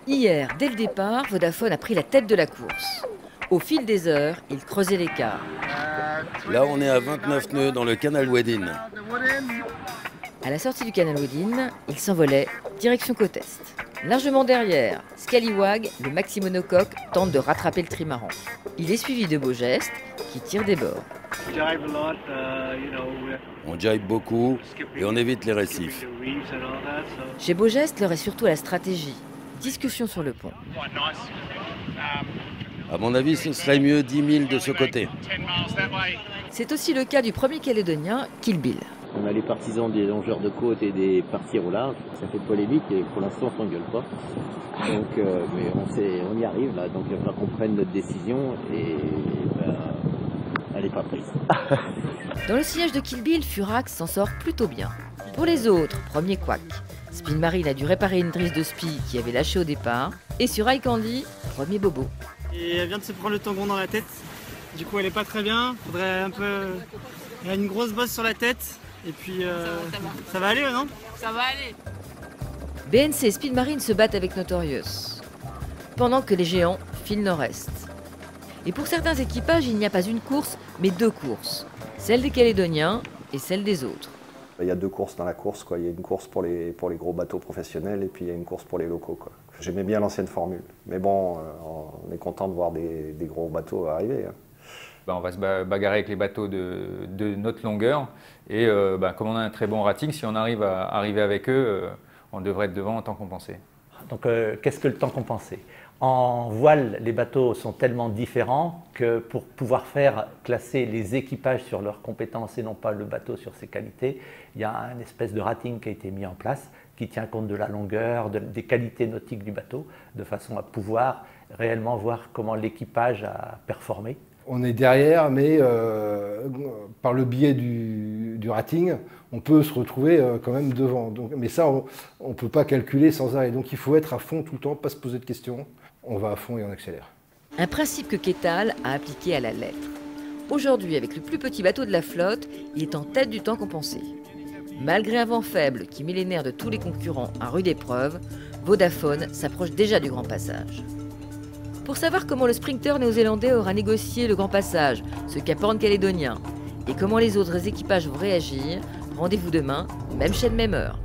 Hier, dès le départ, Vodafone a pris la tête de la course. Au fil des heures, il creusait l'écart. Là, on est à 29 nœuds dans le canal Wedin. À la sortie du canal Wedin, il s'envolait direction côte est. Largement derrière, Scallywag, le maxi monocoque, tente de rattraper le trimaran. Il est suivi de Beau Geste, qui tire des bords. On jibe beaucoup et on évite les récifs. Chez Beau Geste, l'heure est surtout à la stratégie. Discussion sur le pont. À mon avis, ce serait mieux 10 000 de ce côté. C'est aussi le cas du premier Calédonien, Kill Bill. On a les partisans des longeurs de côte et des parties au large. Ça fait polémique et pour l'instant on s'engueule pas. Donc, mais on y arrive là. Donc il va falloir qu'on prenne notre décision et elle n'est pas prise. Dans le sillage de Kill Bill, Furax s'en sort plutôt bien. Pour les autres, premier couac. Spin Marine a dû réparer une drisse de spi qui avait lâché au départ. Et sur Eye Candy, premier bobo. Et elle vient de se prendre le tangon dans la tête. Du coup, elle est pas très bien. Faudrait un peu. Elle a une grosse bosse sur la tête. Et puis, ça va aller, non? Ça va aller. BNC et Speed Marine se battent avec Notorious, pendant que les géants filent nord-est. Et pour certains équipages, il n'y a pas une course, mais deux courses. Celle des Calédoniens et celle des autres. Il y a deux courses dans la course, quoi. Il y a une course pour les gros bateaux professionnels et puis il y a une course pour les locaux, quoi. J'aimais bien l'ancienne formule, mais bon, on est content de voir des gros bateaux arriver, hein. On va se bagarrer avec les bateaux de notre longueur et comme on a un très bon rating, si on arrive à arriver avec eux, on devrait être devant en temps compensé. Donc qu'est-ce que le temps compensé? En voile, les bateaux sont tellement différents que pour pouvoir faire classer les équipages sur leurs compétences et non pas le bateau sur ses qualités, il y a une espèce de rating qui a été mis en place qui tient compte de la longueur, des qualités nautiques du bateau, de façon à pouvoir réellement voir comment l'équipage a performé. On est derrière, mais par le biais du rating, on peut se retrouver quand même devant. Donc, mais ça, on ne peut pas calculer sans arrêt. Donc il faut être à fond tout le temps, pas se poser de questions. On va à fond et on accélère. Un principe que Ketal a appliqué à la lettre. Aujourd'hui, avec le plus petit bateau de la flotte, il est en tête du temps compensé. Malgré un vent faible qui met les nerfs de tous les concurrents à rude épreuve, Vodafone s'approche déjà du grand passage. Pour savoir comment le sprinter néo-zélandais aura négocié le grand passage, ce Cap Horn calédonien, et comment les autres équipages vont réagir, rendez-vous demain, même chaîne, même heure.